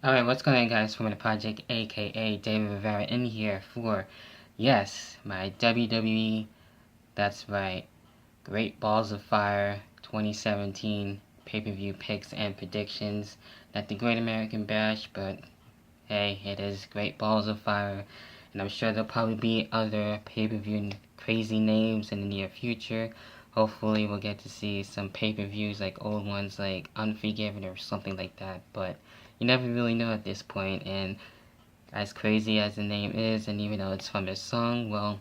Alright, what's going on, guys? From the project, aka David Rivera, in here for, yes, my WWE, that's right, Great Balls of Fire 2017 pay-per-view picks and predictions. Not the Great American Bash, but hey, it is Great Balls of Fire, and I'm sure there'll probably be other pay-per-view crazy names in the near future. Hopefully we'll get to see some pay-per-views like old ones like Unforgiven or something like that, but you never really know at this point. And as crazy as the name is, and even though it's from a song, well,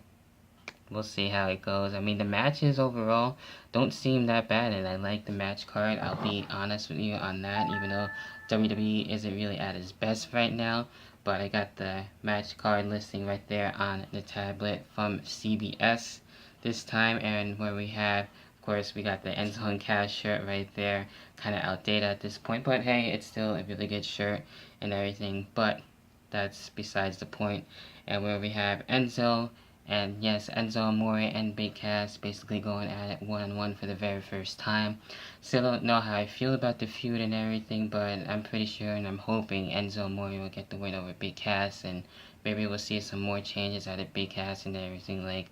we'll see how it goes. I mean, the matches overall don't seem that bad, and I like the match card. I'll be honest with you on that, even though WWE isn't really at its best right now. But I got the match card listing right there on the tablet from CBS this time, and where we have, of course, we got the Enzo and Cass shirt right there. Kind of outdated at this point, but hey, it's still a really good shirt and everything. But that's besides the point. And where we have Enzo, and yes, Enzo Amore and Big Cass basically going at it one-on-one for the very first time. Still don't know how I feel about the feud and everything, but I'm pretty sure and I'm hoping Enzo Amore will get the win over Big Cass, and maybe we'll see some more changes out of Big Cass and everything, like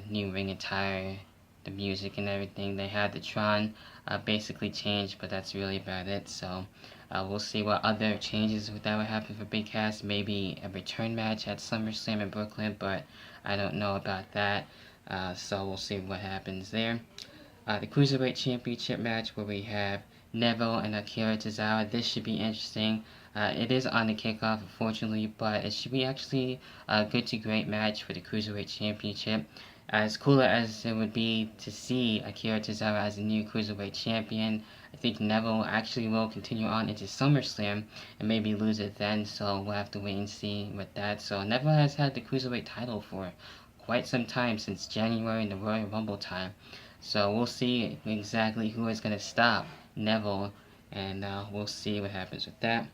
new ring attire, the music and everything. They had the Tron basically changed, but that's really about it. So we'll see what other changes that would happen for Big Cass. Maybe a return match at SummerSlam in Brooklyn, but I don't know about that. So we'll see what happens there. The Cruiserweight Championship match where we have Neville and Akira Tozawa. This should be interesting. It is on the kickoff, unfortunately, but it should be actually a good to great match for the Cruiserweight Championship. As cool as it would be to see Akira Tozawa as a new Cruiserweight Champion, I think Neville actually will continue on into SummerSlam and maybe lose it then, so we'll have to wait and see with that. So Neville has had the Cruiserweight title for quite some time, since January in the Royal Rumble time. So we'll see exactly who is going to stop Neville, and we'll see what happens with that.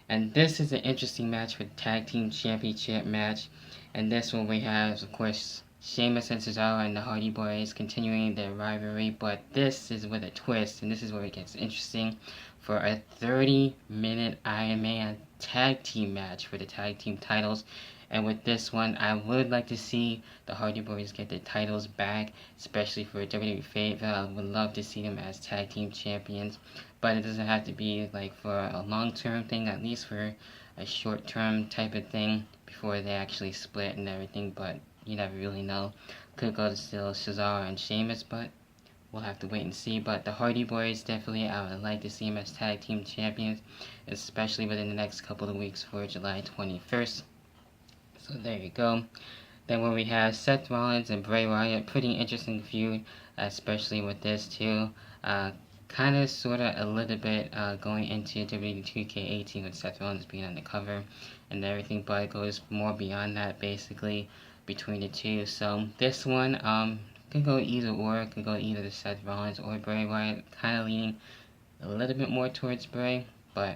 And this is an interesting match for the Tag Team Championship match. And this one we have, of course, Sheamus and Cesaro and the Hardy Boys continuing their rivalry, but this is with a twist, and this is where it gets interesting, for a 30-minute Iron Man tag team match for the tag team titles. And with this one, I would like to see the Hardy Boys get their titles back, especially for a WWE favorite. I would love to see them as tag team champions, but it doesn't have to be like for a long-term thing, at least for a short-term type of thing before they actually split and everything. But you never really know. Could go to still Cesaro and Sheamus, but we'll have to wait and see. But the Hardy Boys, definitely, I would like to see them as tag team champions, especially within the next couple of weeks for July 21st. So there you go. Then when we have Seth Rollins and Bray Wyatt, pretty interesting feud, especially with this too. Kind of, sort of, a little bit going into WWE 2K18 with Seth Rollins being on the cover and everything, but it goes more beyond that basically between the two. So this one could go either or. Could go either to Seth Rollins or Bray Wyatt. Kind of leaning a little bit more towards Bray, but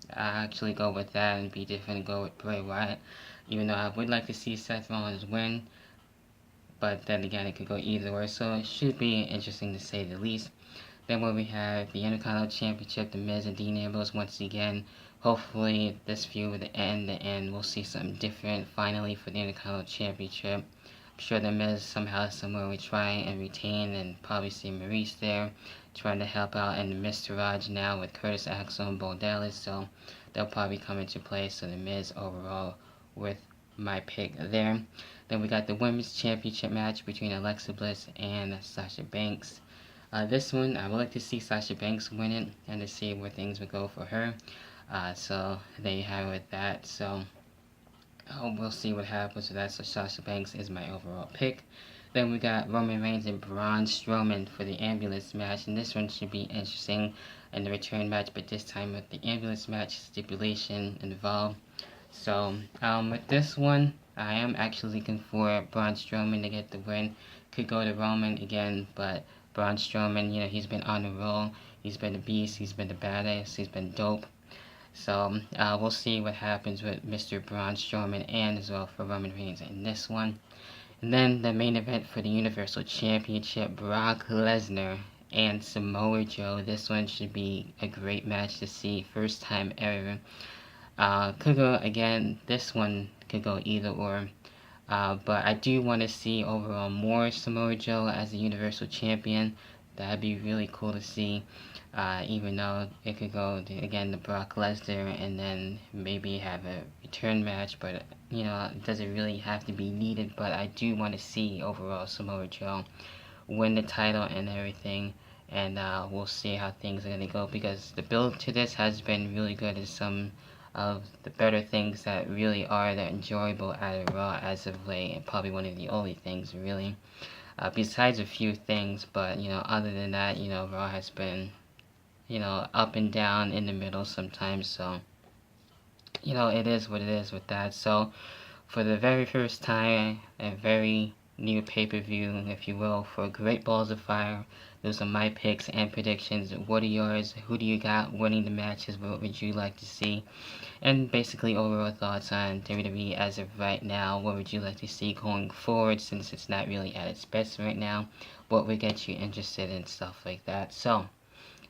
I actually go with that and be different and go with Bray Wyatt. Even though I would like to see Seth Rollins win, but then again it could go either way. So it should be interesting to say the least. Then when we have the Intercontinental Championship, The Miz and Dean Ambrose once again. Hopefully this feud will end and we'll see something different finally for the Intercontinental Championship. I'm sure The Miz somehow, somewhere will try and retain, and probably see Maurice there trying to help out in the Mr. Raj now with Curtis Axel and Bo Dallas. So they'll probably come into play. So The Miz overall with my pick there. Then we got the Women's Championship match between Alexa Bliss and Sasha Banks. This one, I would like to see Sasha Banks win it and to see where things would go for her. So there you have it with that. So we'll see what happens with that. So Sasha Banks is my overall pick. Then we got Roman Reigns and Braun Strowman for the ambulance match, and this one should be interesting in the return match, but this time with the ambulance match stipulation involved. So with this one, I am actually looking for Braun Strowman to get the win. Could go to Roman again, but Braun Strowman, he's been on the roll. He's been a beast. He's been a badass. He's been dope. So we'll see what happens with Mr. Braun Strowman and as well for Roman Reigns in this one. And then the main event for the Universal Championship, Brock Lesnar and Samoa Joe. This one should be a great match to see. First time ever. Could go again. This one could go either or. But I do want to see overall more Samoa Joe as the Universal Champion. That'd be really cool to see. Even though it could go again to Brock Lesnar and then maybe have a return match, but you know, it doesn't really have to be needed. But I do want to see overall Samoa Joe win the title and everything, and we'll see how things are gonna go, because the build to this has been really good. It's some of the better things that really are that enjoyable out of Raw as of late, and probably one of the only things really. Besides a few things, but you know, other than that, you know, Raw has been, you know, up and down in the middle sometimes. So you know, it is what it is with that. So for the very first time, a very new pay-per-view, if you will, for Great Balls of Fire, those are my picks and predictions. What are yours? Who do you got winning the matches? What would you like to see? And basically overall thoughts on WWE as of right now. What would you like to see going forward, since it's not really at its best right now? What would get you interested in stuff like that? So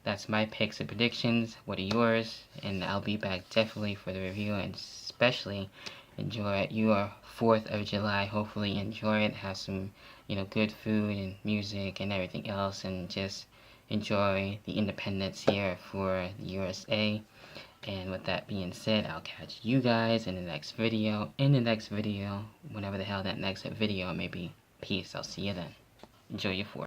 that's my picks and predictions. What are yours? And I'll be back definitely for the review, and especially enjoy your 4th of July. Hopefully enjoy it. Have some, you know, good food and music and everything else, and just enjoy the independence here for the USA. And with that being said, I'll catch you guys in the next video. Whenever the hell that next video may be. Peace. I'll see you then. Enjoy your 4th.